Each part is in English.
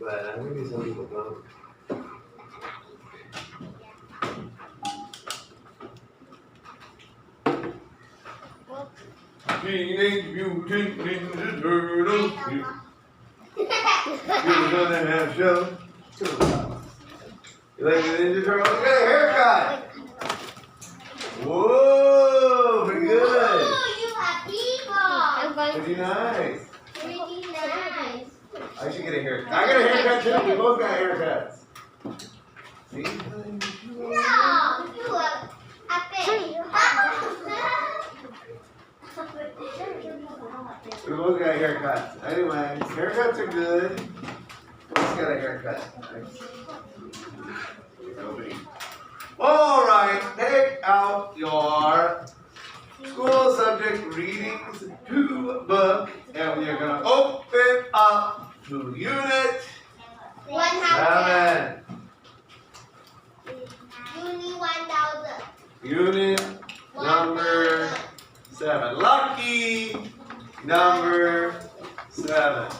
but maybe some people don't. Teenage Mutant Ninja Turtles. You're gonna have show. You like the Ninja Turtles? You got a haircut. Whoa, pretty good. Ooh, you have people. Pretty nice. Pretty nice. I should get a haircut. I got a haircut too. We both got haircuts. See? No, you are a baby. We both got haircuts. Anyway, haircuts are good. Both got a haircut. Nice. All right, take out your school subject readings 2 book, and we are going to open up to Unit 7. Unit 1000. Unit number 7. Lucky number 7.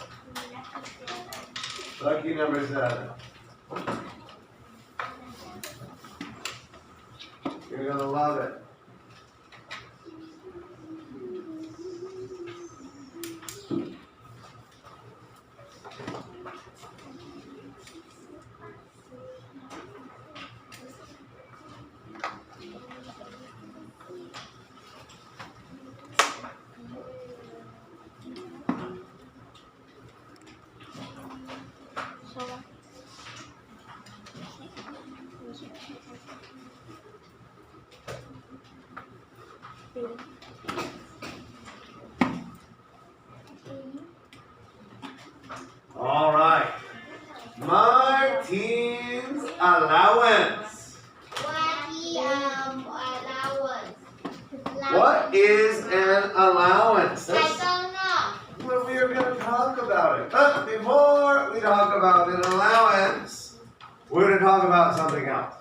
Lucky number 7. You're going to love it. All right. Martine's allowance. Allowance. What is an allowance? I don't know. Well, we are going to talk about it. But before we talk about an allowance, we're going to talk about something else.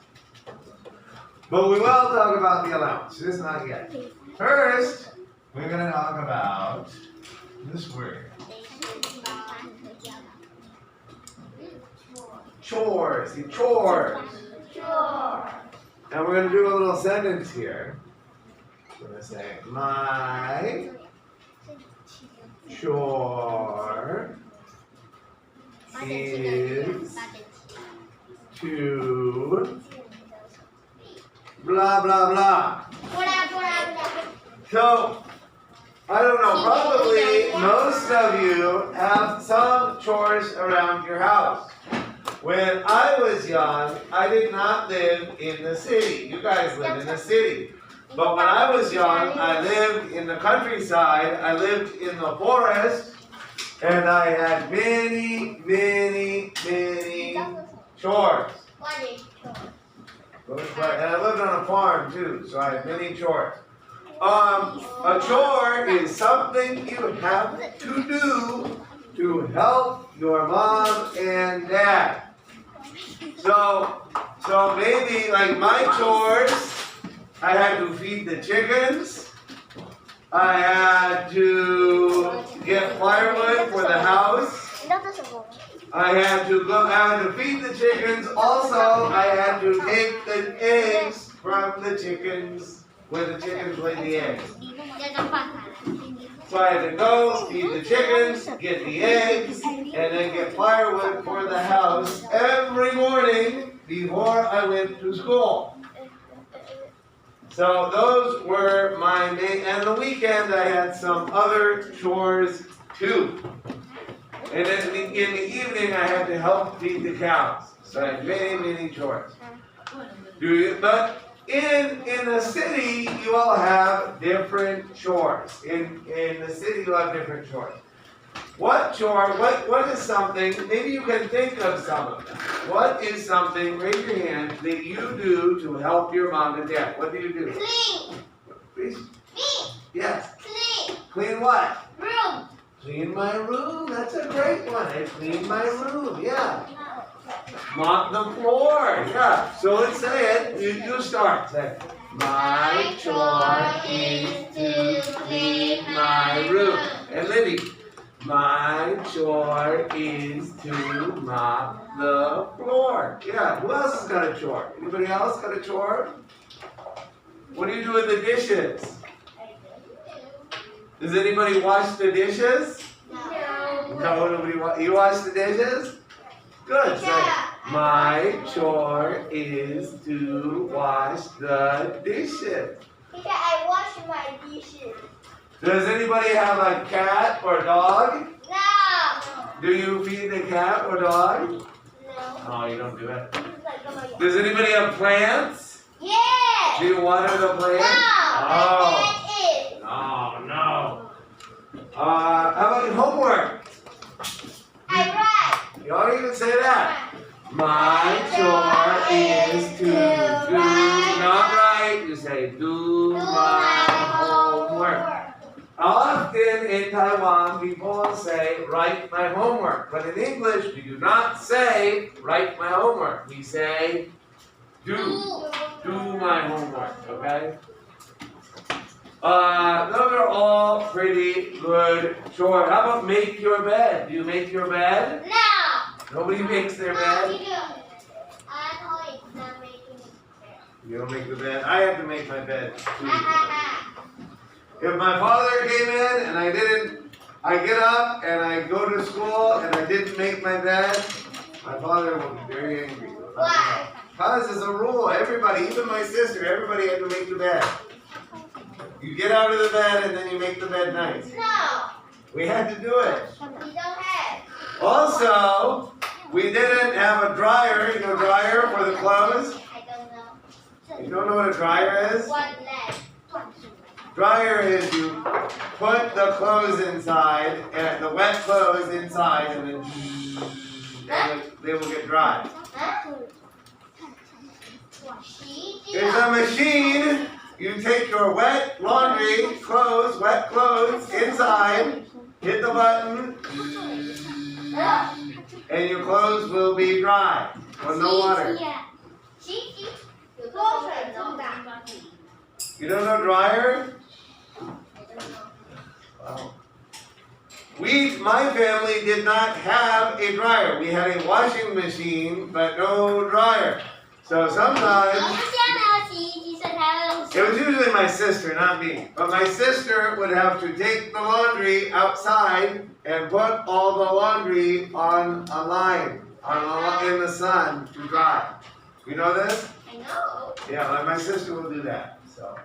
But we will talk about the allowance. Just not yet. First, we're going to talk about this word. Chores. Chores. Sure. And we're going to do a little sentence here. We're going to say, my chore is to blah, blah, blah. So, I don't know, probably most of you have some chores around your house. When I was young, I did not live in the city. You guys live in the city. But when I was young, I lived in the countryside. I lived in the forest. And I had many, many, many chores. And I lived on a farm too, so I had many chores. A chore is something you have to do to help your mom and dad. So maybe like my chores, I had to feed the chickens. I had to get firewood for the house. I had to feed the chickens. Also, I had to take the eggs from the chickens where the chickens lay the eggs. So I had to go feed the chickens, get the eggs, and then get firewood for the house every morning before I went to school. So those were my main, and the weekend I had some other chores too. And then in the evening I had to help feed the cows. So I had many, many chores. But in the city, you all have different chores. In the city, you have different chores. What chore, what is something, maybe you can think of some of them. What is something, raise your hand, that you do to help your mom and dad? What do you do? Clean. Please? Me. Yes. Clean. Clean what? Room. Clean my room. That's a great one. I clean my room. Yeah. Mop the floor. Yeah. So let's say it. You start. Say, my chore is to clean my room. And Libby, My chore is to mop the floor. Yeah, who else has got a chore? Anybody else got a chore? What do you do with the dishes? Does anybody wash the dishes? No. No, nobody you wash the dishes? Good. Say, my chore is to wash the dishes. Teacher, I wash my dishes. Does anybody have a cat or dog? No. Do you feed the cat or dog? No. Oh, you don't do it. Does anybody have plants? Yeah. Do you water the No. plants? My is. Oh, no. How about your homework? I write. You don't even say that. My chore is to do, not write. You say do my homework. Often in Taiwan, people will say, write my homework. But in English, we do not say, write my homework. We say, do my homework, okay? Those are all pretty good chores. How about make your bed? Do you make your bed? No. Nobody makes their No, bed? you do. I'm not making it. You don't make the bed? I have to make my bed. If my father came in and I get up and I go to school and I didn't make my bed, my father will be very angry. Why? Because it's a rule. Everybody, even my sister, everybody had to make the bed. You get out of the bed and then you make the bed nice. No. We had to do it. We don't have. Also, we didn't have a dryer, you know, dryer for the clothes. I don't know. You don't know what a dryer is? One leg. Dryer is you put the clothes inside, and the wet clothes inside, and then they will get dry. Huh? It's a machine. You take your wet laundry clothes, wet clothes inside, hit the button, and your clothes will be dry with no water. You don't know dryer? Wow. My family did not have a dryer. We had a washing machine, but no dryer. So sometimes, it was usually my sister, not me. But my sister would have to take the laundry outside and put all the laundry on a line, in the sun to dry. You know this? I know. Yeah, my sister will do that. So.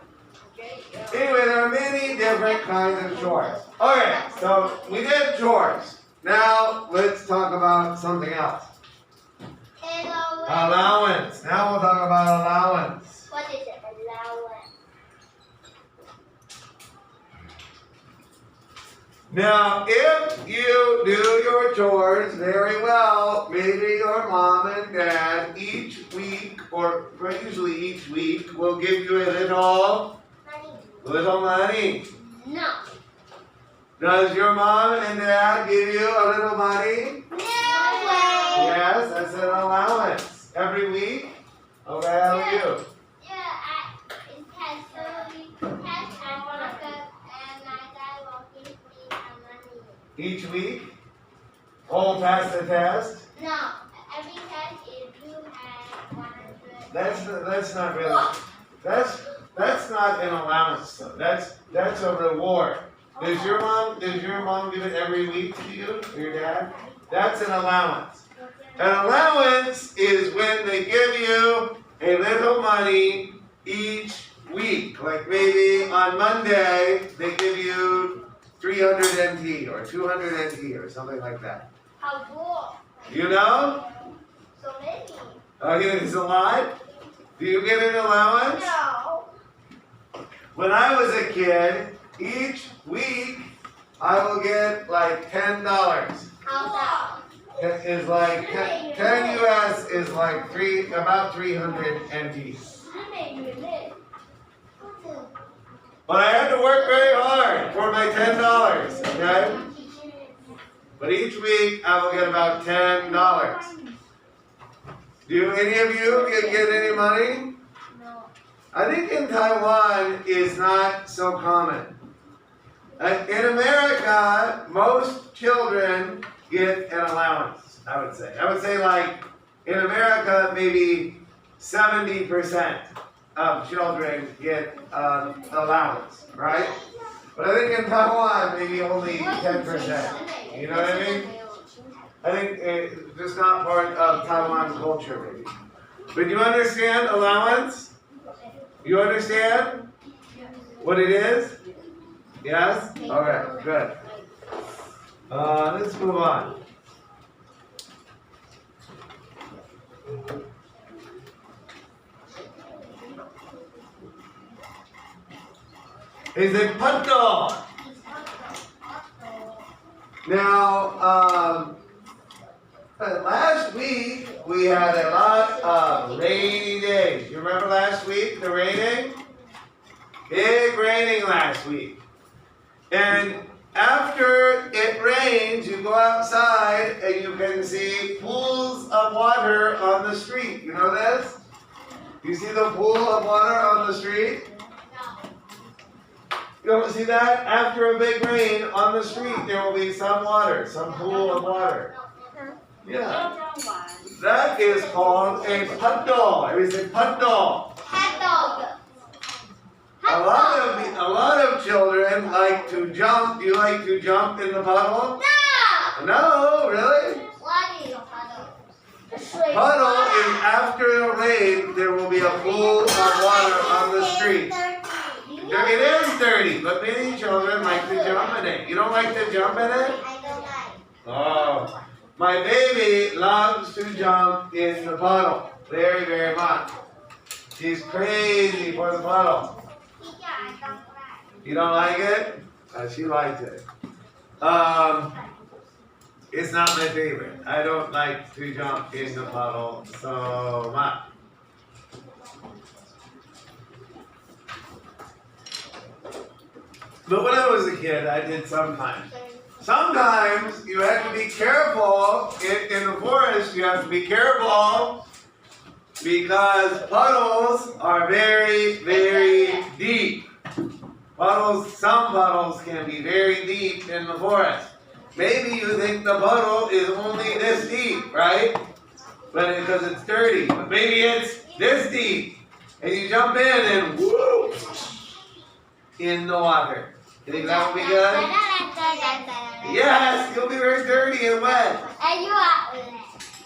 Anyway, there are many different kinds of chores. Okay, so we did chores. Now let's talk about something else. Allowance. Now we'll talk about allowance. What is it? Allowance. Now, if you do your chores very well, maybe your mom and dad each week, or usually each week, will give you a little money. No. Does your mom and dad give you a little money? No way. Yes, that's an allowance. Every week? Okay, how about you? Yeah, it has test and marker, and my dad will give me some money. Each week? Oh, pass the test? No, every test is you have 100. That's not really. That's not an allowance though. That's a reward. Does your mom give it every week to you or your dad? That's an allowance. An allowance is when they give you a little money each week. Like maybe on Monday they give you 300 NT or 200 NT or something like that. How cool. You know? So many. Oh, it's a lot? Do you get an allowance? No. When I was a kid, each week I will get like $10. How's that? It is like 10 US is like about 300 NT. But I had to work very hard for my $10, okay? But each week I will get about $10. Do any of you get any money? No. I think in Taiwan is not so common. In America, most children get an allowance, I would say. I would say like, in America, maybe 70% of children get allowance, right? But I think in Taiwan, maybe only 10%. You know what I mean? I think it's just not part of Taiwan culture, maybe. But you understand allowance? You understand what it is? Yes? Okay, good. Let's move on. Is it punto? Now, last week we had a lot of rainy days. You remember last week, the raining? Big raining last week. And after it rains, you go outside and you can see pools of water on the street. You know this? You see the pool of water on the street? You don't see that? After a big rain on the street, there will be some water, some pool of water. Yeah. That is called a puddle. It is a puddle. A lot of children like to jump. Do you like to jump in the puddle? No! No, really? What is a puddle? Puddle is after the rain, there will be a pool of water on the street. It is dirty, but many children like to jump in it. You don't like to jump in it? I don't like. Oh, my baby loves to jump in the puddle very, very much. She's crazy for the puddle. I don't like. You don't like it? She likes it. It's not my favorite. I don't like to jump in the puddle so much. But when I was a kid, I did sometimes. Sometimes you have to be careful. In the forest, you have to be careful because puddles are very, very deep. Some puddles can be very deep in the forest. Maybe you think the puddle is only this deep, right? But because it's dirty. But maybe it's this deep. And you jump in and whoo, in the water. You think that would be good? Yes, you'll be very dirty and wet. And you are.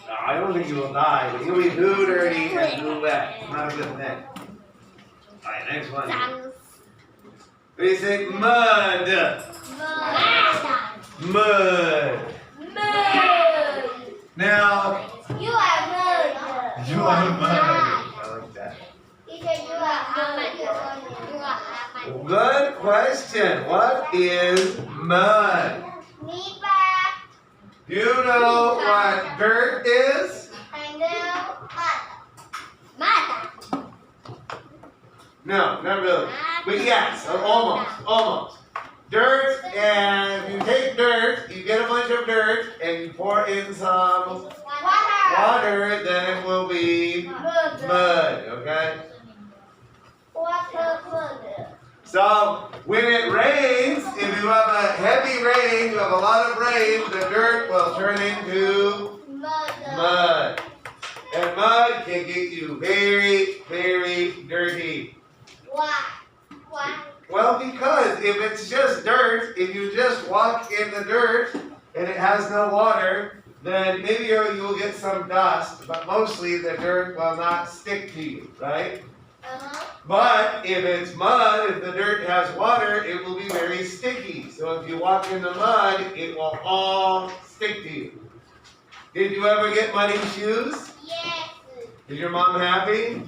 No, I don't think you will die, but you'll be too dirty and too wet. Not a good thing. Alright, next one. We say mud. Mud. Now, You are mud. you are mud. I like that. Good question. What is mud? Do you know what dirt is? No, not really. But yes, almost. Dirt, and if you take dirt, you get a bunch of dirt, and you pour in some water, then it will be mud, okay? So, when it rains, if you have a heavy rain, you have a lot of rain, the dirt will turn into mud. And mud can get you very, very dirty. Why? Well, because if it's just dirt, if you just walk in the dirt and it has no water, then maybe you will get some dust, but mostly the dirt will not stick to you, right? But if it's mud, if the dirt has water, it will be very sticky. So if you walk in the mud, it will all stick to you. Did you ever get muddy shoes? Yes. Is your mom happy?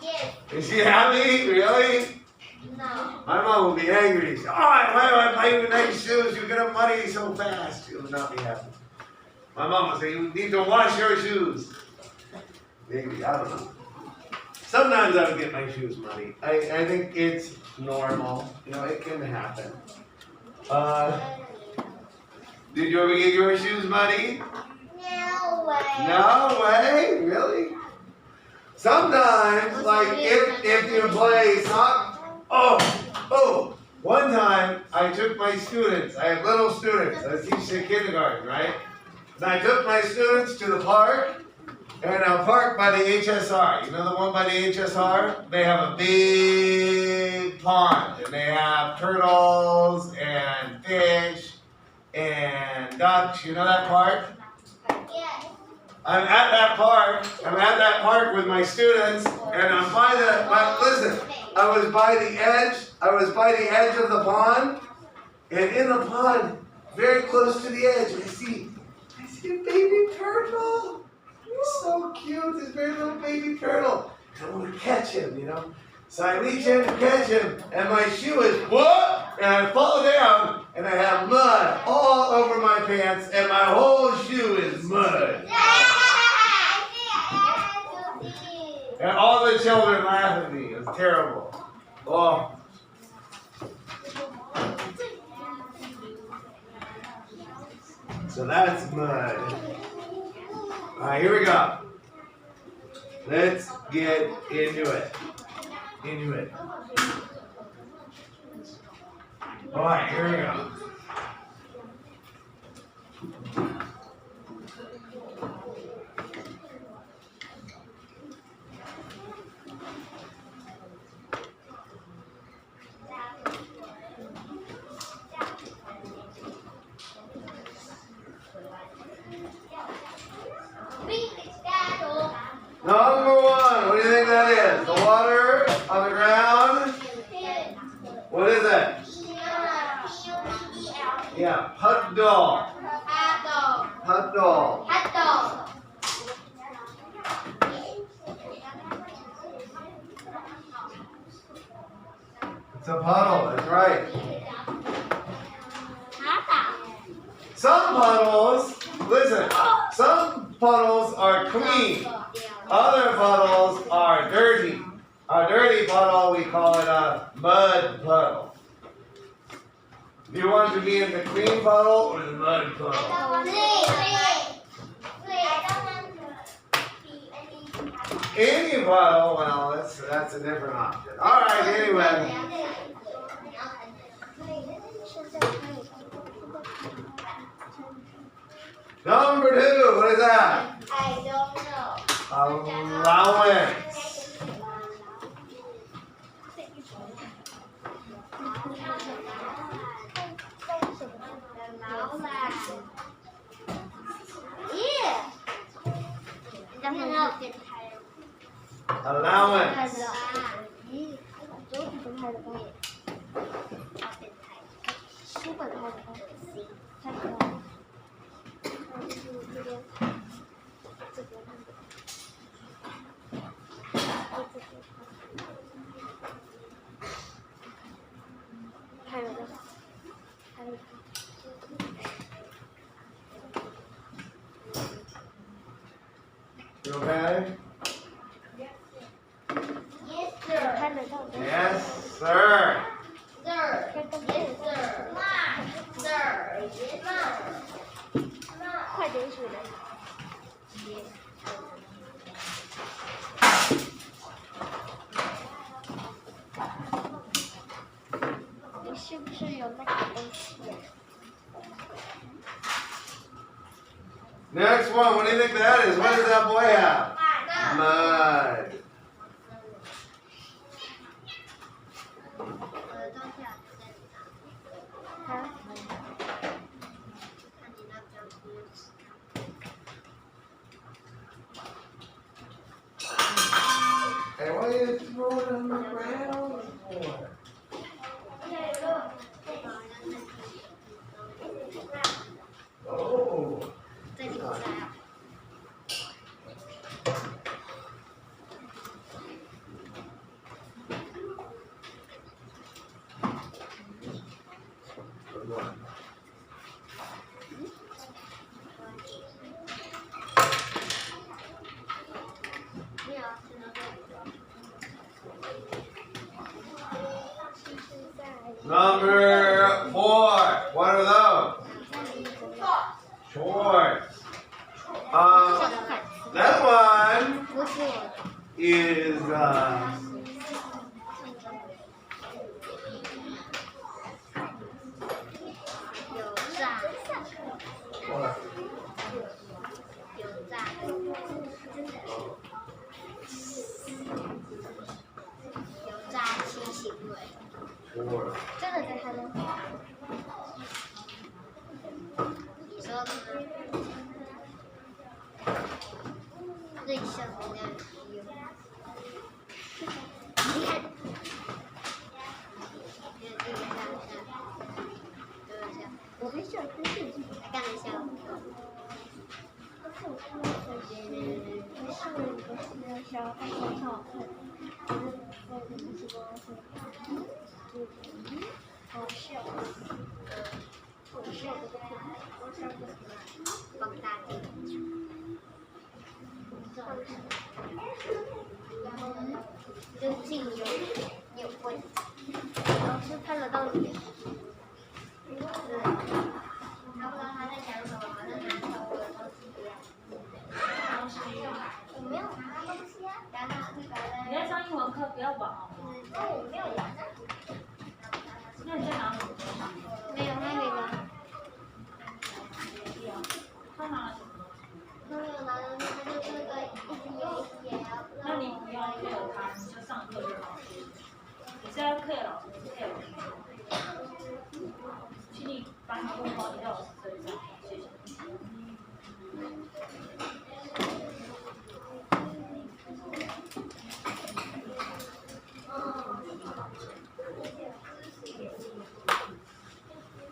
Yes. Is she happy? Really? No. My mom will be angry. She said, why do I buy you nice shoes? You're going to muddy so fast. She will not be happy. My mom will say, you need to wash your shoes. Maybe, I don't know. Sometimes I would get my shoes muddy. I think it's normal. You know, it can happen. Did you ever get your shoes muddy? No way. No way? Really? Sometimes, like if you play soccer, One time, I took my students, I have little students, I teach in kindergarten, right? And I took my students to the park, and a park by the HSR. You know the one by the HSR? They have a big pond, and they have turtles, and fish, and ducks. You know that park? Yes. I'm at that park with my students, and I'm by listen, I was by the edge of the pond, and in the pond, very close to the edge, I see a baby turtle. He's so cute, this very little baby turtle. I want to catch him, you know. So I reach in to catch him, and my shoe is whoop, and I fall down, and I have mud all over my pants, and my whole shoe is mud. And all the children laugh at me. It was terrible. Oh. So that's mud. All right, here we go. Let's get into it. All right, here we go. Number one, what do you think that is? The water on the ground? What is that? Yeah, puddle. Puddle. It's a puddle, that's right. Some puddles, listen, some puddles are clean. Other puddles are dirty. A dirty puddle, we call it a mud puddle. Do you want to be in the clean puddle or the mud puddle? Any puddle, well, that's a different option. All right, anyway. Number two, what is that? I don't know. Allowance. Allowance. You okay? Yes, sir. Yes, sir. Sir. Yes, sir. Sir. Yes, sir. 快点数的。你是不是有那个东西呀？ Next one, what do you think that is? What does that boy have? Mud. Hey, why are you throwing it on the ground for? Oh. Good one. Number 4. What are those? Shorts. That one is 就进有问题，老师看得到你。他不知道他在讲什么，好像拿着我的东西一样。我没有拿东西啊，然后那个你在上英文课不要玩好吗？我没有玩啊。那你在拿什么？没有，他没拿。他拿了什么？他没有拿东西，他就是那个一直游戏也要。那你不要配合他，你就上课就好。你是要配合老师，不是配合我？请你把你的问号移到老师这里上，谢谢。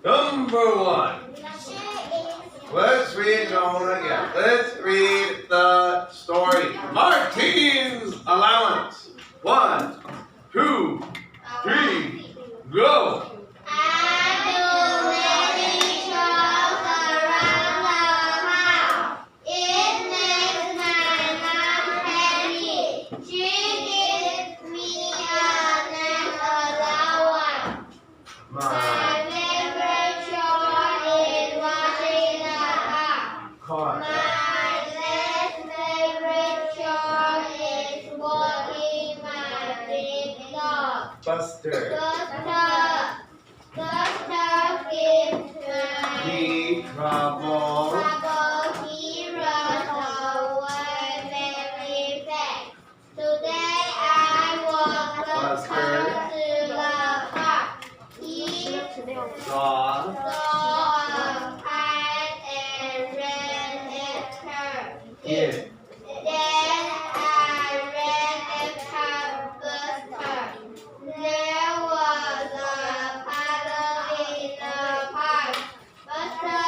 Number 1. Let's read it all again. Let's read the story. Martine's allowance. 1, 2, 3, go. I do many chores around the house. It makes my mom happy. She gives me an allowance. My favorite chore is washing the car. Car. My least favorite chore is walking my big dog. Buster. Buster gives my He trouble. trouble. He runs away very fast. Today I walked Buster to the park. He Saw. saw a cat and ran after her. It. Then I ran after Buster. There was a puddle in the park. Buster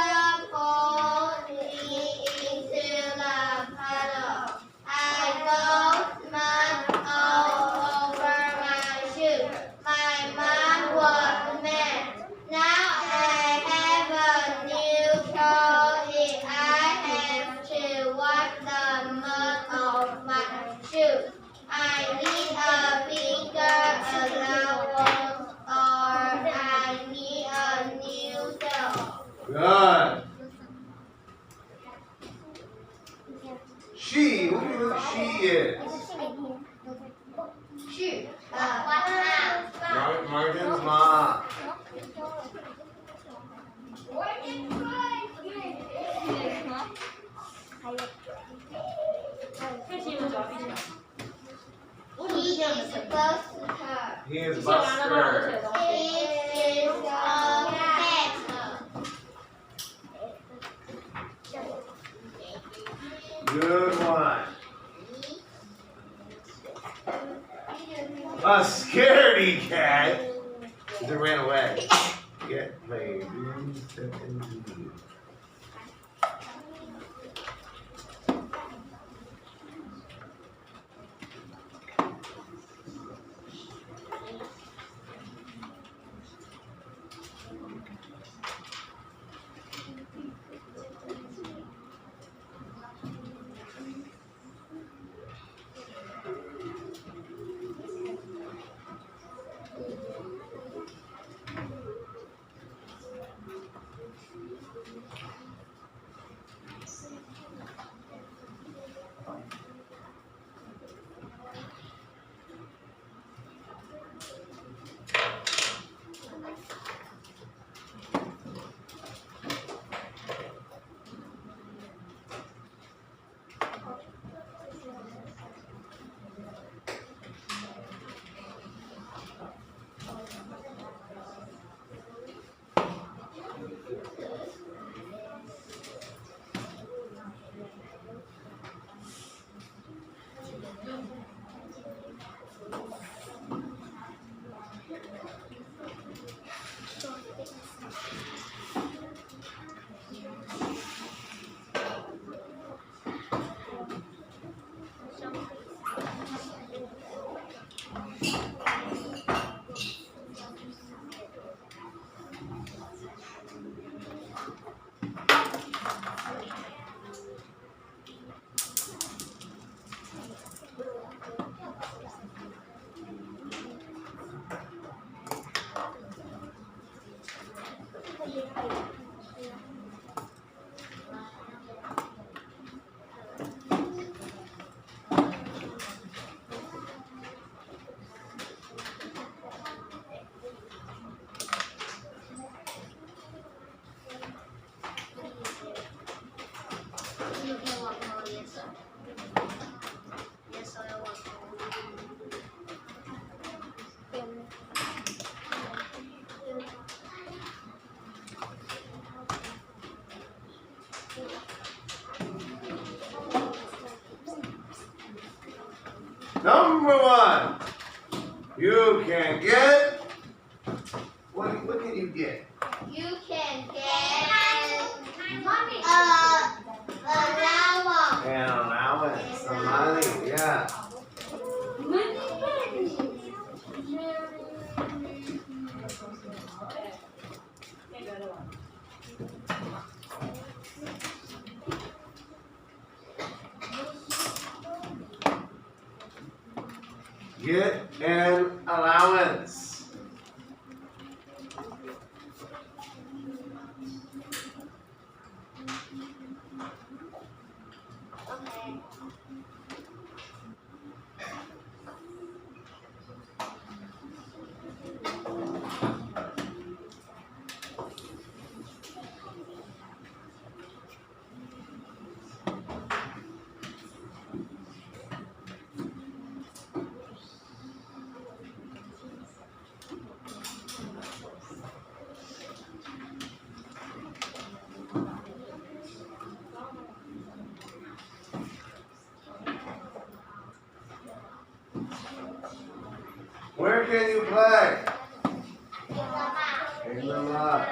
pulled me into the puddle. I got mud all over my shoes. My mom was mad. Now I have a new chore. I have to wash the mud off my shoes. I need a bigger allowance or I need a new dog. Good. She. What do you think she is? Shoot. Martin's mom. 可以请你们脚闭起来。为什么 He 是这样的 is 声音？ Buster. He is 你写完了吗？我写 Buster. 的东西。 He is a cat. Good one. A scaredy cat. It ran away. Get played. You can get. What can you get? You can get allowance. An allowance, some money, yeah. Get an allowance. Okay. Where can you play? In the mud.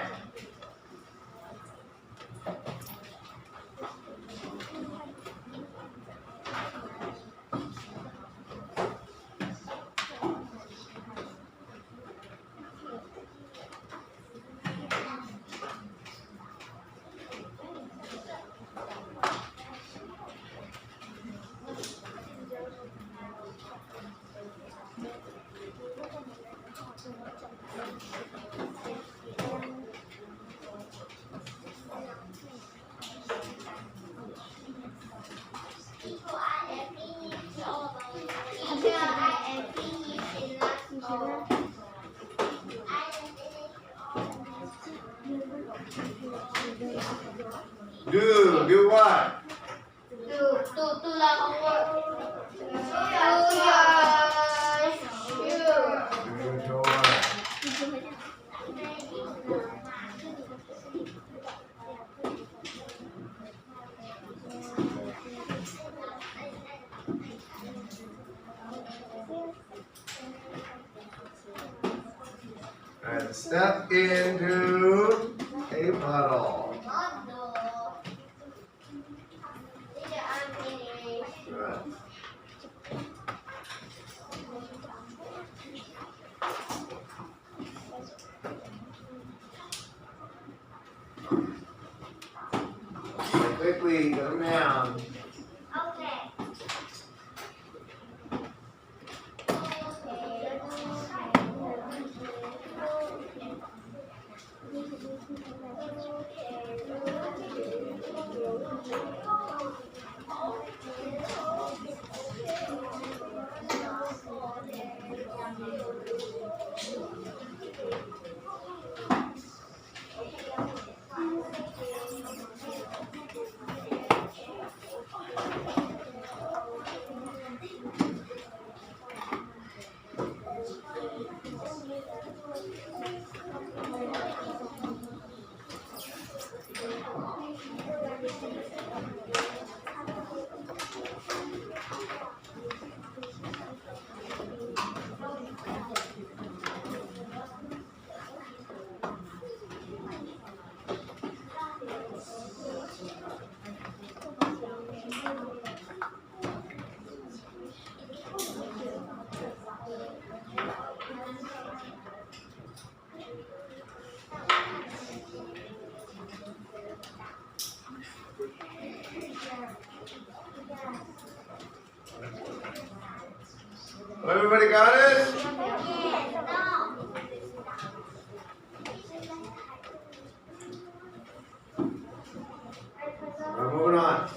Do what? To lock your shoe. Do your door. And step into a puddle. Good. Quickly go down. Okay. Everybody got it? We're moving on.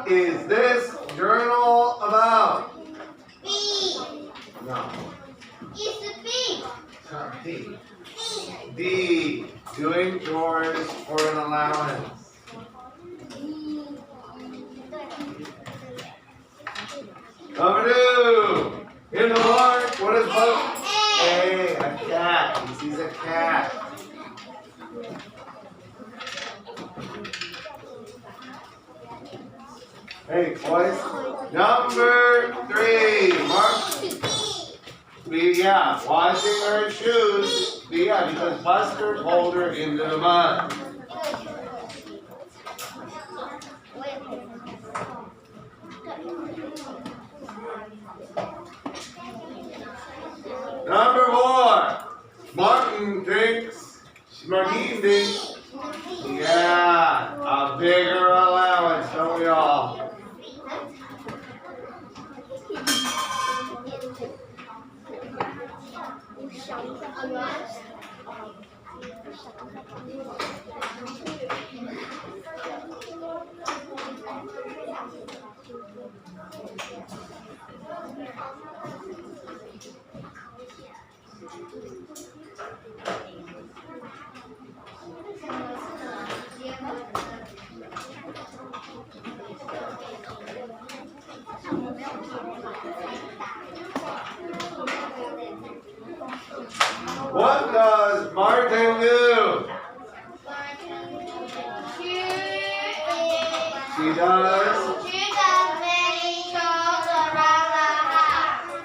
is this journal about? B. No. It's a B. Not D. D. D. Doing chores for an allowance. Number 2. In the park, what is Bug? A. A cat. He sees a cat. Hey, boys. Number 3. Mark. Yeah, washing her shoes. Yeah, because Buster pulled her into the mud. Number 4. Martin thinks. Martine thinks. Yeah, a bigger allowance, don't we all? What does Martin do? She does. She does many chores around the house.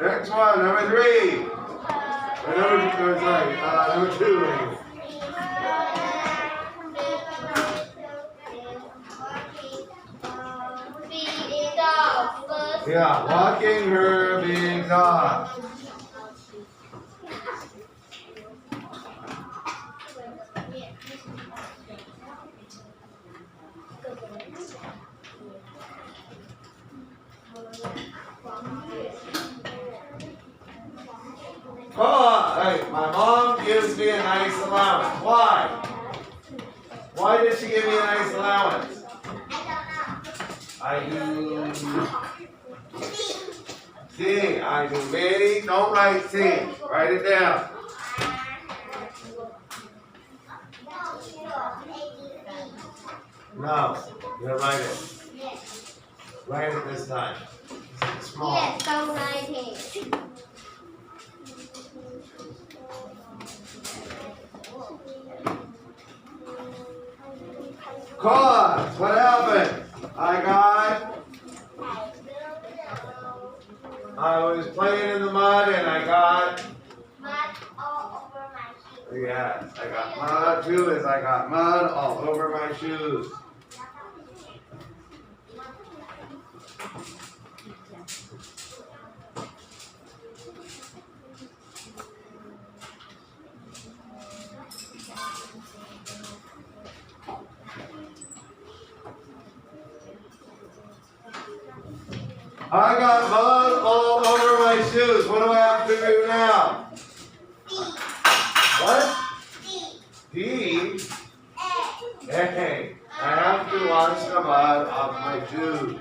Next one, number 3. Or number 2. Yeah, walking her big dog. Oh, hey, my mom gives me a nice allowance. Why? Why did she give me a nice allowance? I do C. I do many. Don't write C. Write it down. No, you gotta write it. Write it this time. It's small. Yes, don't write it. Cause, what happened? I was playing in the mud and I got, Mud all over my shoes. yes, I got mud too, is I got mud all over my shoes. I got mud all over my shoes. What do I have to do now? What? D. Hey, I have to wash the mud off my shoes.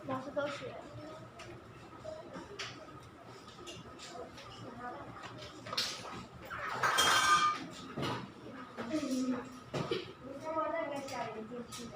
老师都学。我那个小圆进去的。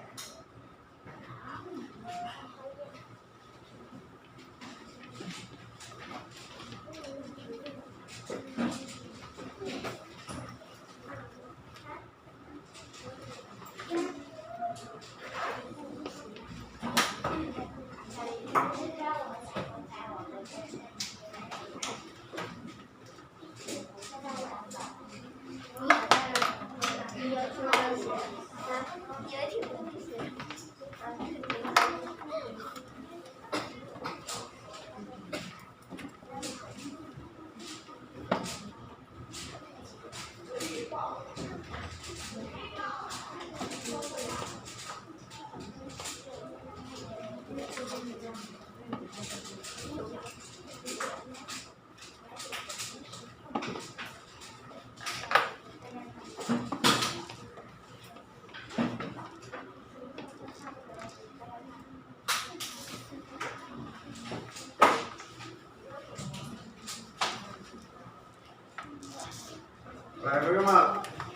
来，朋友们。